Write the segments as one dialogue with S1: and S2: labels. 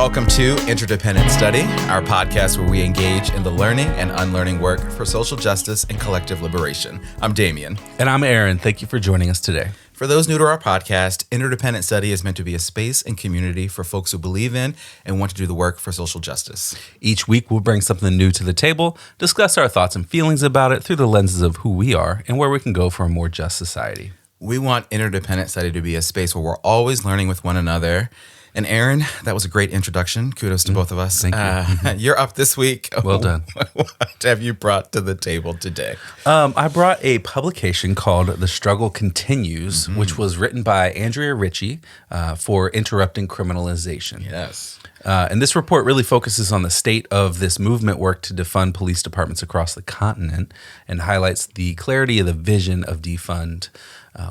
S1: Welcome to Interdependent Study, our podcast where we engage in the learning and unlearning work for social justice and collective liberation. I'm Damien.
S2: And I'm Aaron. Thank you for joining us today.
S1: For those new to our podcast, Interdependent Study is meant to be a space and community for folks who believe in and want to do the work for social justice.
S2: Each week, we'll bring something new to the table, discuss our thoughts and feelings about it through the lenses of who we are and where we can go for a more just society.
S1: We want Interdependent Study to be a space where we're always learning with one another. And Aaron, that was a great introduction. Kudos to both of us.
S2: Thank you.
S1: You're up this week.
S2: Well done.
S1: What have you brought to the table today?
S2: I brought a publication called The Struggle Continues, which was written by Andrea Ritchie for Interrupting Criminalization.
S1: Yes.
S2: And this report really focuses on the state of this movement work to defund police departments across the continent and highlights the clarity of the vision of Defund,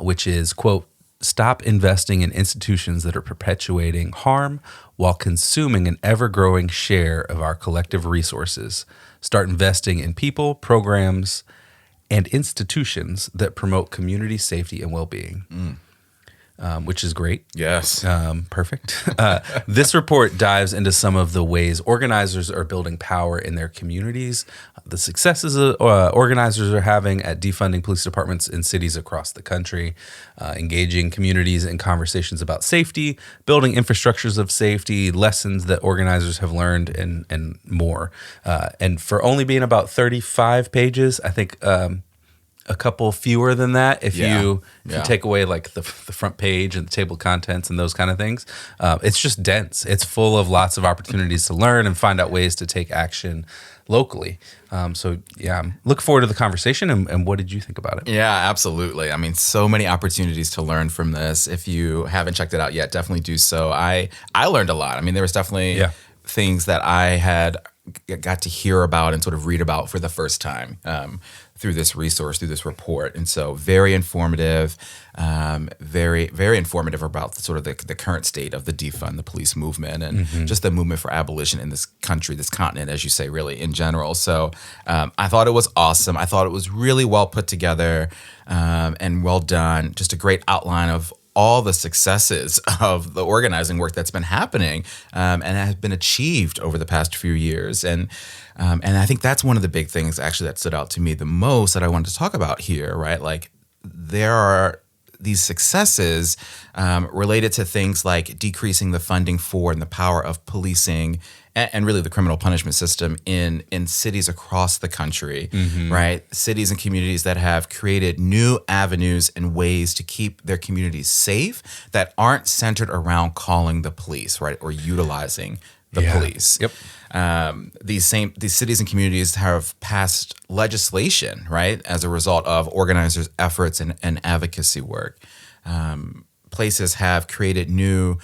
S2: which is, quote, stop investing in institutions that are perpetuating harm while consuming an ever-growing share of our collective resources. Start investing in people, programs, and institutions that promote community safety and well-being. Which is great.
S1: Yes.
S2: Perfect. This report dives into some of the ways organizers are building power in their communities, the successes organizers are having at defunding police departments in cities across the country, engaging communities in conversations about safety, building infrastructures of safety, lessons that organizers have learned, and more. And for only being about 35 pages, I think a couple fewer than that if you take away like the front page and the table of contents and those kind of things. It's just dense. It's full of lots of opportunities to learn and find out ways to take action locally. Look forward to the conversation. And what did you think about it?
S1: Yeah, absolutely. I mean, so many opportunities to learn from this. If you haven't checked it out yet, definitely do so. I learned a lot. I mean, there was definitely things that I had got to hear about and sort of read about for the first time through this resource, through this report. And so very informative, very, very informative about the current state of the defund, the police movement, and just the movement for abolition in this country, this continent, as you say, really in general. So I thought it was awesome. I thought it was really well put together and well done. Just a great outline of all the successes of the organizing work that's been happening and has been achieved over the past few years. And I think that's one of the big things actually that stood out to me the most that I wanted to talk about here, right? Like there are these successes related to things like decreasing the funding for and the power of policing and really the criminal punishment system in cities across the country, right? Cities and communities that have created new avenues and ways to keep their communities safe that aren't centered around calling the police, right? Or utilizing the police.
S2: Yep.
S1: These cities and communities have passed legislation, right, as a result of organizers' efforts and advocacy work. Places have created new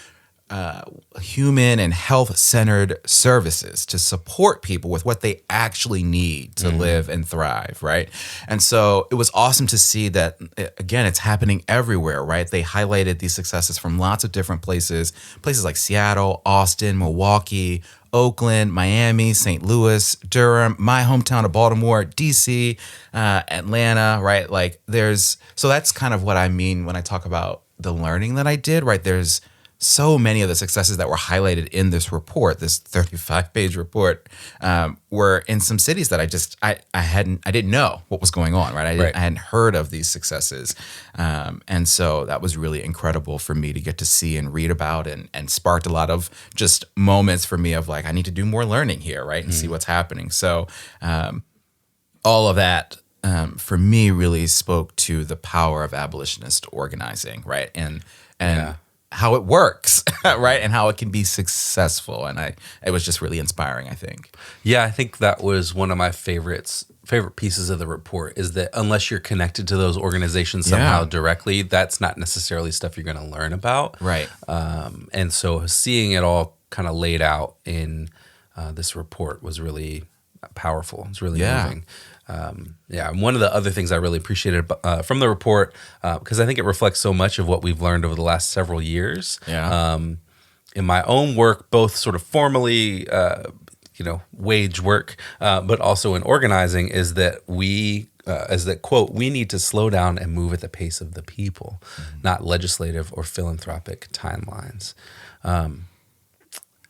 S1: human and health-centered services to support people with what they actually need to live and thrive, right? And so it was awesome to see that, again, it's happening everywhere, right? They highlighted these successes from lots of different places like Seattle, Austin, Milwaukee, Oakland, Miami, St. Louis, Durham, my hometown of Baltimore, DC, Atlanta, right? So that's kind of what I mean when I talk about the learning that I did, right? There's so many of the successes that were highlighted in this report, this 35-page report, were in some cities that I didn't know what was going on, right? I hadn't heard of these successes. And so that was really incredible for me to get to see and read about and sparked a lot of just moments for me of like, I need to do more learning here, right? And see what's happening. So all of that for me really spoke to the power of abolitionist organizing, right? And how it works, right? And how it can be successful. And it was just really inspiring, I think.
S2: Yeah, I think that was one of my favorite pieces of the report is that unless you're connected to those organizations somehow directly, that's not necessarily stuff you're going to learn about.
S1: Right.
S2: And so seeing it all kind of laid out in this report was really powerful. It's really moving. And one of the other things I really appreciated from the report, because I think it reflects so much of what we've learned over the last several years. In my own work, both sort of formally, wage work, but also in organizing, is that quote, we need to slow down and move at the pace of the people, not legislative or philanthropic timelines.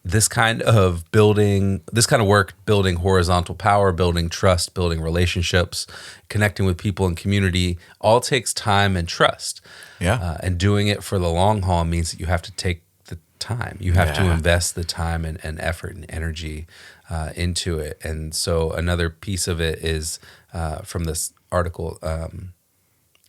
S2: this kind of work, building horizontal power, building trust, building relationships, connecting with people and community, all takes time and trust.
S1: Yeah.
S2: And doing it for the long haul means that you have to take the time. You have to invest the time and effort and energy into it. And so another piece of it is from this article,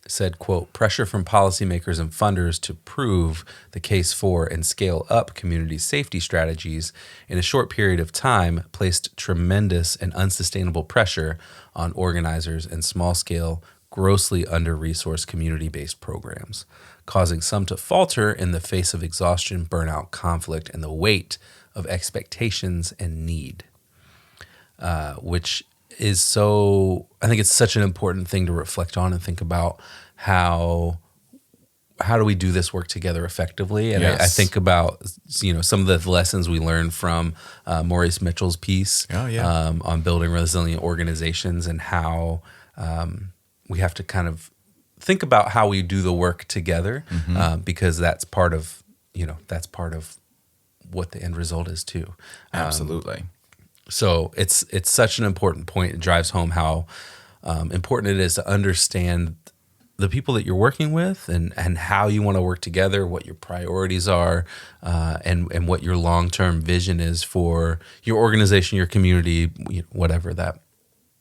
S2: said, quote, pressure from policymakers and funders to prove the case for and scale up community safety strategies in a short period of time placed tremendous and unsustainable pressure on organizers and small-scale, grossly under-resourced community-based programs, causing some to falter in the face of exhaustion, burnout, conflict, and the weight of expectations and need, which is so, I think it's such an important thing to reflect on and think about how do we do this work together effectively? And I think about, some of the lessons we learned from Maurice Mitchell's piece on building resilient organizations, and how we have to kind of think about how we do the work together, because that's part of what the end result is too.
S1: Absolutely.
S2: So it's such an important point. It drives home how important it is to understand the people that you're working with, and how you want to work together, what your priorities are, and what your long-term vision is for your organization, your community, whatever that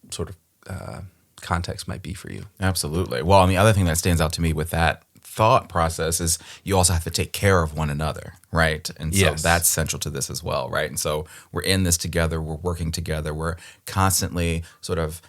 S2: sort of context might be for you.
S1: Absolutely. Well, and the other thing that stands out to me with that thought process is you also have to take care of one another, right? And so that's central to this as well, right? And so we're in this together, we're working together, we're constantly sort of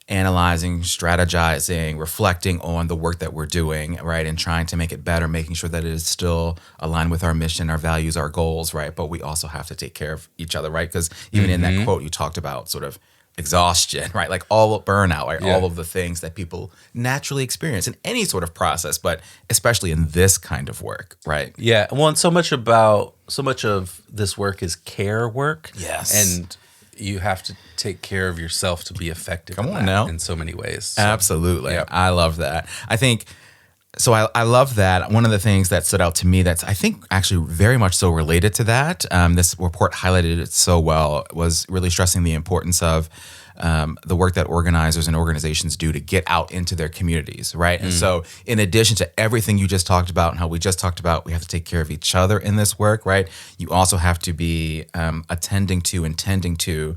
S1: analyzing, strategizing, reflecting on the work that we're doing, right? And trying to make it better, making sure that it is still aligned with our mission, our values, our goals, right? But we also have to take care of each other, right? Because even in that quote, you talked about sort of exhaustion, right? Like all burnout, right? All of the things that people naturally experience in any sort of process, but especially in this kind of work, right?
S2: Yeah. Well, and so much of this work is care work.
S1: Yes.
S2: And you have to take care of yourself to be effective in so many ways. So,
S1: absolutely. Yep. I love that. I think, so I love that. One of the things that stood out to me that's, I think, actually very much so related to that, this report highlighted it so well, was really stressing the importance of the work that organizers and organizations do to get out into their communities, right? And so in addition to everything you just talked about and how we just talked about, we have to take care of each other in this work, right? You also have to be attending to and tending to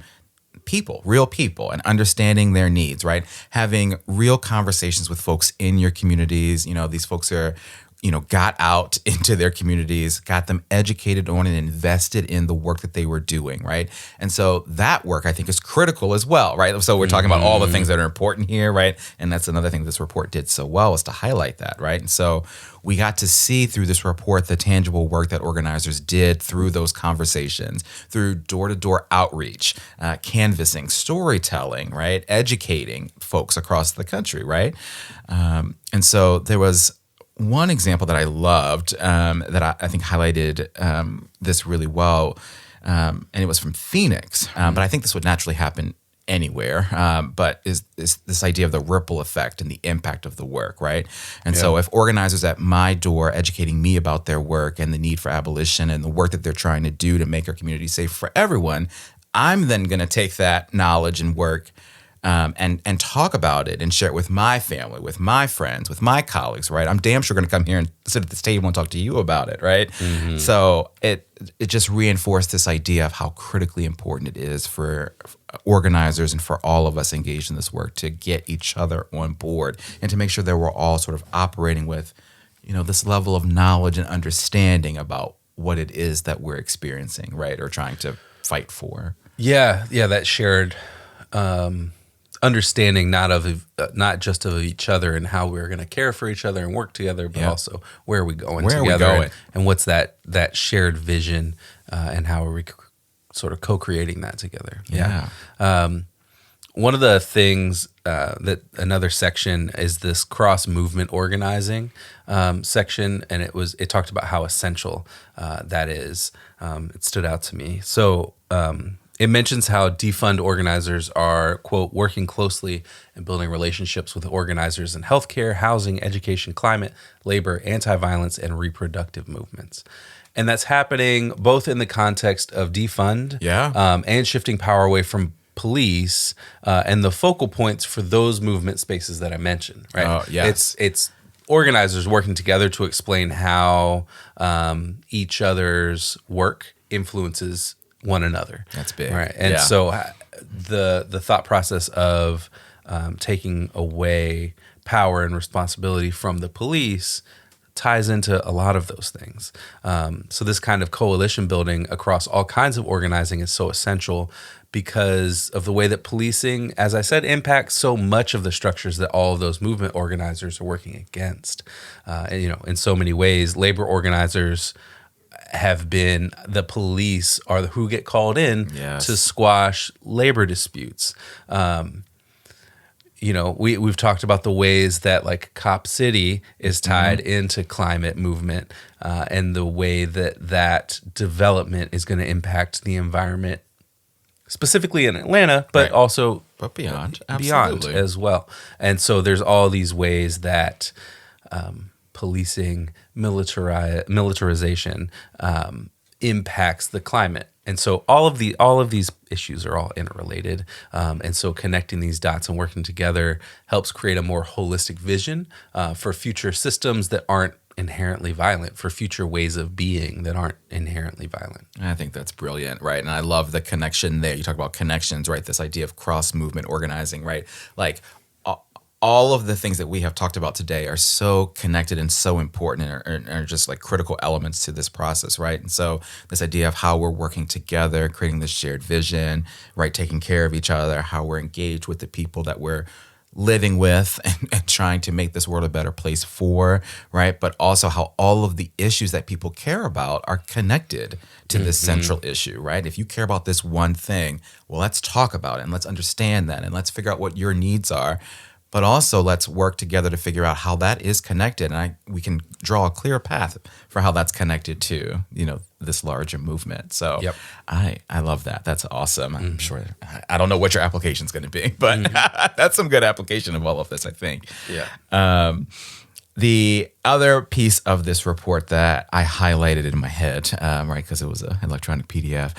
S1: people, real people, and understanding their needs, right? Having real conversations with folks in your communities. These folks are, got out into their communities, got them educated on and invested in the work that they were doing, right? And so that work, I think, is critical as well, right? So we're talking about all the things that are important here, right? And that's another thing this report did so well, is to highlight that, right? And so we got to see through this report the tangible work that organizers did through those conversations, through door-to-door outreach, canvassing, storytelling, right? Educating folks across the country, right? And so there was one example that I loved that I think highlighted this really well, and it was from Phoenix. But I think this would naturally happen anywhere, but is this idea of the ripple effect and the impact of the work, right? And so if organizers at my door educating me about their work and the need for abolition and the work that they're trying to do to make our community safe for everyone, I'm then going to take that knowledge and work and talk about it and share it with my family, with my friends, with my colleagues, right? I'm damn sure going to come here and sit at this table and talk to you about it, right? So it just reinforced this idea of how critically important it is for organizers and for all of us engaged in this work to get each other on board and to make sure that we're all sort of operating with, this level of knowledge and understanding about what it is that we're experiencing, right? Or trying to fight for.
S2: Yeah, that shared understanding, not just of each other and how we're going to care for each other and work together, but also where are we going together, and what's that shared vision, and how are we sort of co-creating that together. One of the things that another section is this cross-movement organizing section, and it talked about how essential that is. It stood out to me. So It mentions how defund organizers are, quote, working closely and building relationships with organizers in healthcare, housing, education, climate, labor, anti-violence, and reproductive movements. And that's happening both in the context of defund and shifting power away from police and the focal points for those movement spaces that I mentioned, right?
S1: Oh, yes.
S2: It's organizers working together to explain how each other's work influences one another.
S1: That's big.
S2: Right. And so the thought process of taking away power and responsibility from the police ties into a lot of those things. So this kind of coalition building across all kinds of organizing is so essential because of the way that policing, as I said, impacts so much of the structures that all of those movement organizers are working against. And, in so many ways, labor organizers have been the police are who get called in to squash labor disputes. We've talked about the ways that like Cop City is tied into climate movement and the way that development is going to impact the environment, specifically in Atlanta, but also
S1: beyond
S2: as well. And so there's all these ways that policing, militarization impacts the climate. And so all of these issues are all interrelated. And so connecting these dots and working together helps create a more holistic vision for future systems that aren't inherently violent, for future ways of being that aren't inherently violent.
S1: I think that's brilliant, right? And I love the connection there. You talk about connections, right? This idea of cross-movement organizing, right? Like all of the things that we have talked about today are so connected and so important and are just like critical elements to this process, right? And so this idea of how we're working together, creating this shared vision, right? Taking care of each other, how we're engaged with the people that we're living with and trying to make this world a better place for, right? But also how all of the issues that people care about are connected to this central issue, right? If you care about this one thing, well, let's talk about it and let's understand that and let's figure out what your needs are. But also let's work together to figure out how that is connected. And we can draw a clear path for how that's connected to, this larger movement. So I love that. That's awesome. I'm sure, I don't know what your application is going to be, but that's some good application of all of this, I think.
S2: Yeah.
S1: The other piece of this report that I highlighted in my head, right, because it was an electronic PDF.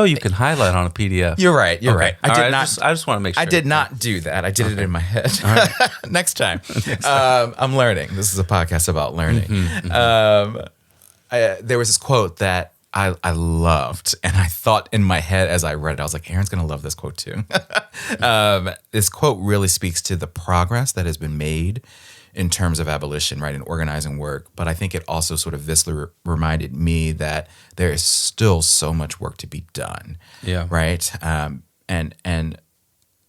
S2: You can highlight on a PDF.
S1: You're right. I
S2: just want to make sure.
S1: I did not do that. I did it in my head. Right. Next time. I'm learning. This is a podcast about learning. There was this quote that I loved, and I thought in my head as I read it, I was like, Aaron's going to love this quote too. This quote really speaks to the progress that has been made in terms of abolition, right, in organizing work. But I think it also sort of viscerally reminded me that there is still so much work to be done.
S2: Yeah.
S1: Right. And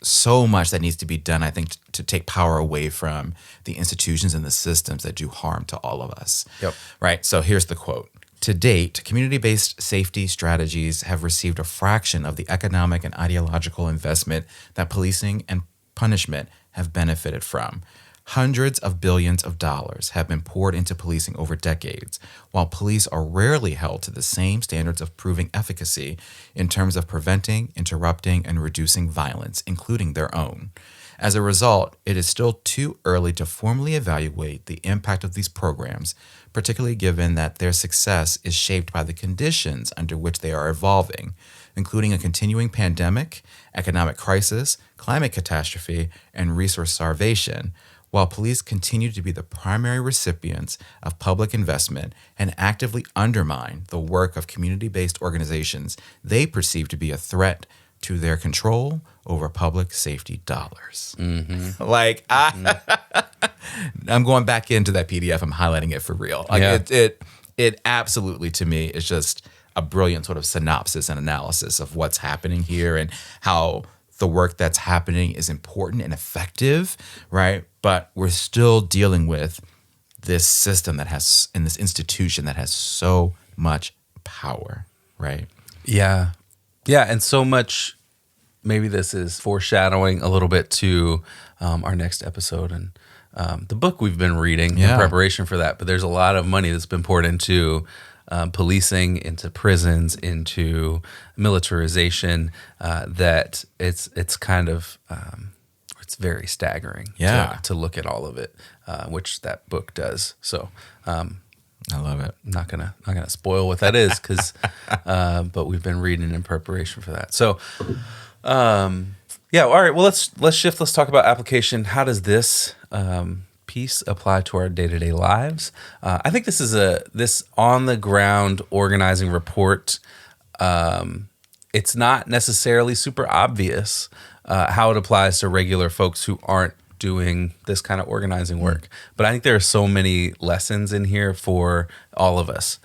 S1: so much that needs to be done, I think, to take power away from the institutions and the systems that do harm to all of us.
S2: Yep.
S1: Right. So here's the quote. To date, community-based safety strategies have received a fraction of the economic and ideological investment that policing and punishment have benefited from. Hundreds of billions of dollars have been poured into policing over decades, while police are rarely held to the same standards of proving efficacy in terms of preventing, interrupting, and reducing violence, including their own. As a result, it is still too early to formally evaluate the impact of these programs, particularly given that their success is shaped by the conditions under which they are evolving, including a continuing pandemic, economic crisis, climate catastrophe, and resource starvation, while police continue to be the primary recipients of public investment and actively undermine the work of community-based organizations they perceive to be a threat to their control over public safety dollars. Mm-hmm. Like, I'm going back into that PDF. I'm highlighting it for real. Like, it absolutely, to me, is just a brilliant sort of synopsis and analysis of what's happening here and how the work that's happening is important and effective, right? But we're still dealing with this system that has, and this institution that has so much power, right?
S2: Yeah. Yeah, and so much, maybe this is foreshadowing a little bit to our next episode and the book we've been reading in preparation for that. But there's a lot of money that's been poured into policing, into prisons, into militarization, that it's kind of it's very staggering to look at all of it, which that book does. So
S1: I love it.
S2: I'm not gonna spoil what that is, because but we've been reading in preparation for that. So yeah, all right. Well, let's shift. Let's talk about application. How does this piece apply to our day-to-day lives? I think this is this on-the-ground organizing report. It's not necessarily super obvious how it applies to regular folks who aren't doing this kind of organizing work. But I think there are so many lessons in here for all of us.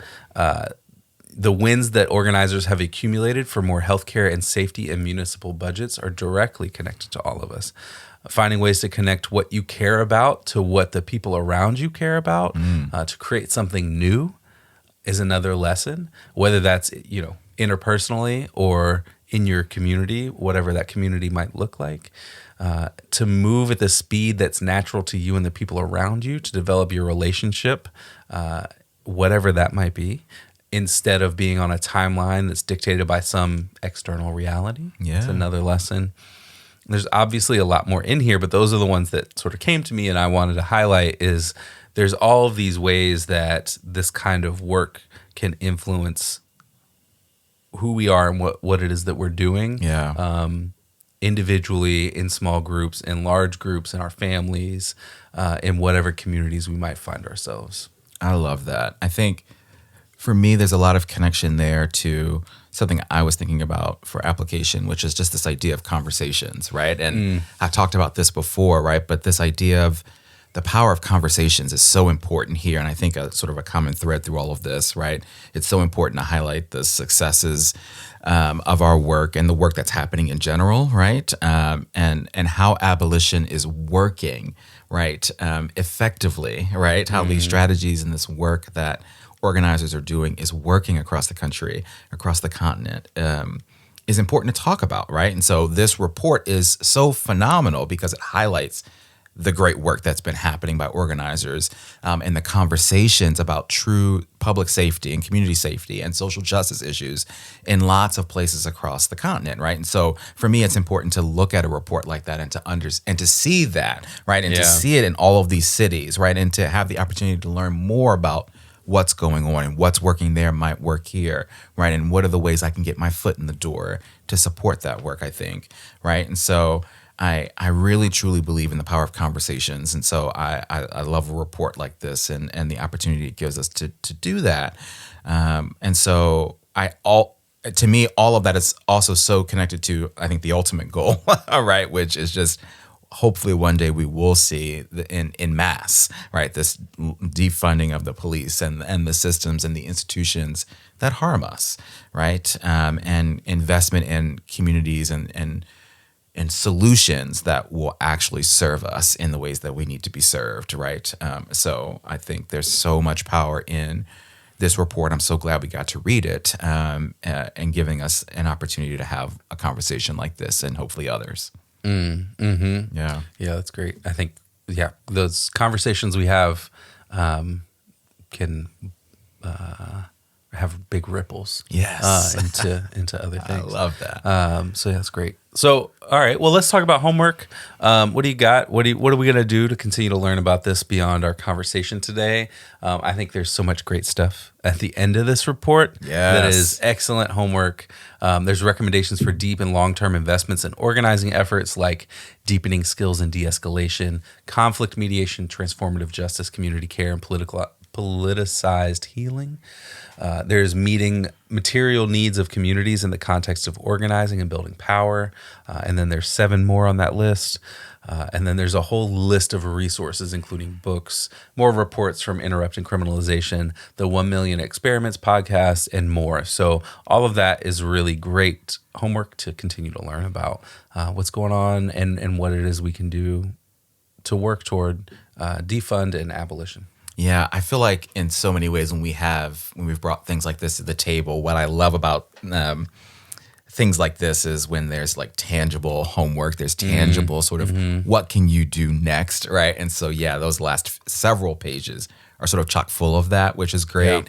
S2: The wins that organizers have accumulated for more healthcare and safety and municipal budgets are directly connected to all of us. Finding ways to connect what you care about to what the people around you care about, to create something new, is another lesson. Whether that's interpersonally or in your community, whatever that community might look like. To move at the speed that's natural to you and the people around you, to develop your relationship, whatever that might be, instead of being on a timeline that's dictated by some external reality.
S1: Yeah.
S2: It's another lesson. There's obviously a lot more in here, but those are the ones that sort of came to me and I wanted to highlight. Is there's all of these ways that this kind of work can influence who we are and what it is that we're doing.
S1: Yeah.
S2: Individually, in small groups, in large groups, in our families, in whatever communities we might find ourselves.
S1: I love that. I think for me, there's a lot of connection there to something I was thinking about for application, which is just this idea of conversations, right? And I've talked about this before, right? But this idea of the power of conversations is so important here. And I think a sort of a common thread through all of this, right? It's so important to highlight the successes of our work and the work that's happening in general, right? And how abolition is working, right? Effectively, right? How these strategies and this work that organizers are doing is working across the country, across the continent, is important to talk about, right? And so this report is so phenomenal because it highlights the great work that's been happening by organizers, and the conversations about true public safety and community safety and social justice issues in lots of places across the continent, right? And so for me, it's important to look at a report like that and to see that, right? And to see it in all of these cities, right? And to have the opportunity to learn more about what's going on and what's working there might work here, right? And what are the ways I can get my foot in the door to support that work, I think, right? And so I really truly believe in the power of conversations. And so I love a report like this and the opportunity it gives us to do that. And so to me, all of that is also so connected to, I think, the ultimate goal, right? Which is just hopefully one day we will see in mass, right? This defunding of the police and the systems and the institutions that harm us, right? And investment in communities and solutions that will actually serve us in the ways that we need to be served, right? So I think there's so much power in this report. I'm so glad we got to read it, and giving us an opportunity to have a conversation like this and hopefully others.
S2: Mm-hmm.
S1: Yeah,
S2: that's great. I think, those conversations we have can have big ripples.
S1: Yes,
S2: into other things.
S1: I love that.
S2: So that's great. So, all right. Well, let's talk about homework. What do you got? What are we going to do to continue to learn about this beyond our conversation today? I think there's so much great stuff at the end of this report that is excellent homework. There's recommendations for deep and long-term investments in organizing efforts like deepening skills in de-escalation, conflict mediation, transformative justice, community care, and politicized healing. There's meeting material needs of communities in the context of organizing and building power. And then there's 7 more on that list. And then there's a whole list of resources, including books, more reports from Interrupting Criminalization, the 1 Million Experiments podcast, and more. So all of that is really great homework to continue to learn about what's going on and what it is we can do to work toward defund and abolition.
S1: Yeah, I feel like in so many ways when we've brought things like this to the table, what I love about things like this is when there's like tangible homework, there's tangible sort of what can you do next, right? And so, those last several pages are sort of chock full of that, which is great.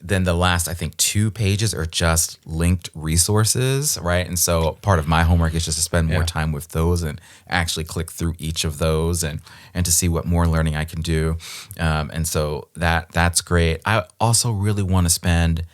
S1: Then the last, I think, 2 pages are just linked resources, right? And so part of my homework is just to spend more time with those and actually click through each of those and to see what more learning I can do. And so that's great. I also really want to spend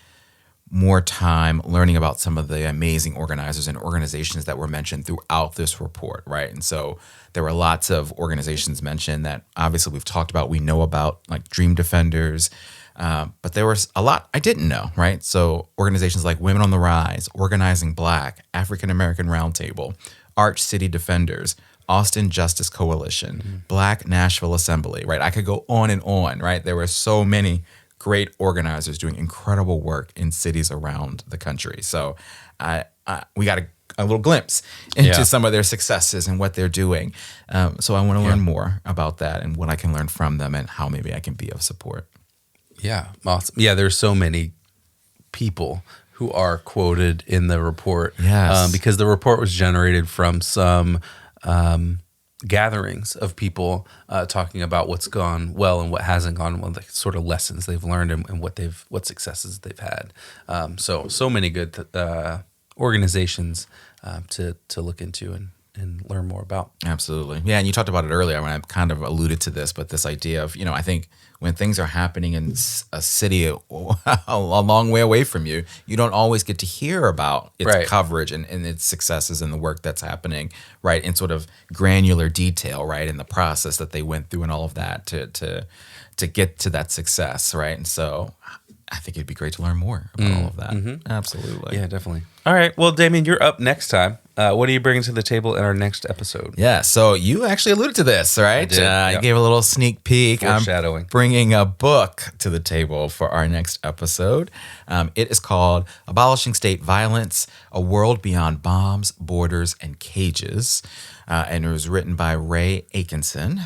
S1: more time learning about some of the amazing organizers and organizations that were mentioned throughout this report, right? And so there were lots of organizations mentioned that obviously we've talked about, we know about, like Dream Defenders, but there was a lot I didn't know, right? So organizations like Women on the Rise, Organizing Black, African American Roundtable, Arch City Defenders, Austin Justice Coalition, Black Nashville Assembly, right? I could go on, right? There were so many great organizers doing incredible work in cities around the country. So we got a little glimpse into some of their successes and what they're doing. So I want to learn more about that and what I can learn from them and how maybe I can be of support.
S2: Yeah, awesome. Yeah, there's so many people who are quoted in the report.
S1: Yes.
S2: Because the report was generated from some gatherings of people talking about what's gone well and what hasn't gone well, the sort of lessons they've learned and what successes they've had. So many good organizations to look into and learn more about.
S1: Absolutely. Yeah, and you talked about it earlier when I kind of alluded to this, but this idea of, I think when things are happening in a city a long way away from you, you don't always get to hear about its coverage and its successes and the work that's happening, right, in sort of granular detail, right, in the process that they went through and all of that to get to that success, right? And so I think it'd be great to learn more about all of that. Mm-hmm. Absolutely.
S2: Yeah, definitely. All right. Well, Damien, you're up next time. What are you bringing to the table in our next episode?
S1: Yeah, so you actually alluded to this, right?
S2: I did.
S1: I gave a little sneak peek.
S2: Foreshadowing.
S1: I'm bringing a book to the table for our next episode. It is called Abolishing State Violence, A World Beyond Bombs, Borders, and Cages. And it was written by Ray Atkinson.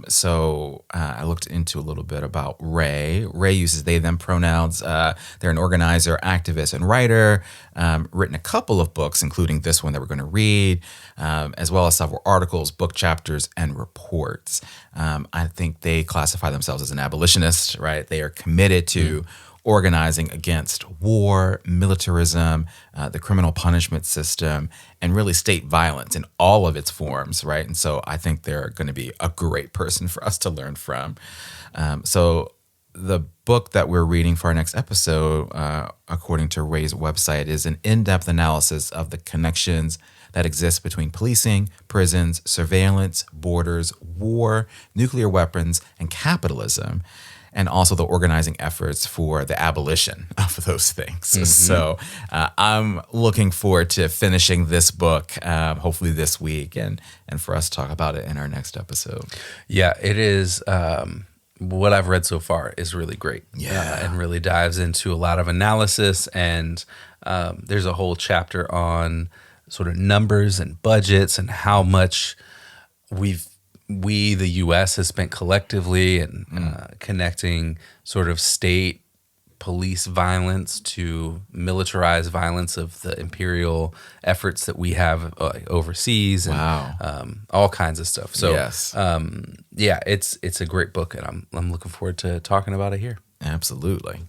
S1: So I looked into a little bit about Ray. Ray uses they, them pronouns. They're an organizer, activist, and writer. Written a couple of books, including this one that we're going to read, as well as several articles, book chapters, and reports. I think they classify themselves as an abolitionist, right? They are committed to organizing against war, militarism, the criminal punishment system, and really state violence in all of its forms, right? And so I think they're going to be a great person for us to learn from. So the book that we're reading for our next episode, according to Ray's website, is an in-depth analysis of the connections that exist between policing, prisons, surveillance, borders, war, nuclear weapons, and capitalism, and also the organizing efforts for the abolition of those things. Mm-hmm. So I'm looking forward to finishing this book, hopefully this week, and for us to talk about it in our next episode.
S2: Yeah, it is. What I've read so far is really great.
S1: Yeah.
S2: And really dives into a lot of analysis. And there's a whole chapter on sort of numbers and budgets and how much the U.S. has spent collectively and connecting sort of state police violence to militarized violence of the imperial efforts that we have overseas and all kinds of stuff. So
S1: yes.
S2: It's a great book, and I'm looking forward to talking about it here.
S1: Absolutely.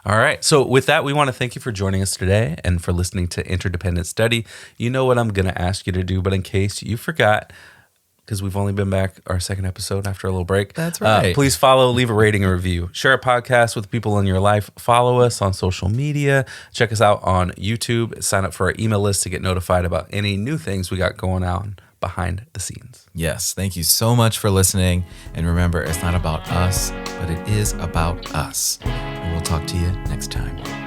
S2: All right. So with that, we want to thank you for joining us today and for listening to Interdependent Study. You know what I'm going to ask you to do, but in case you forgot, because we've only been back our second episode after a little break.
S1: That's right.
S2: Please follow, leave a rating and review. Share a podcast with people in your life. Follow us on social media. Check us out on YouTube. Sign up for our email list to get notified about any new things we got going on behind the scenes.
S1: Yes. Thank you so much for listening. And remember, it's not about us, but it is about us. And we'll talk to you next time.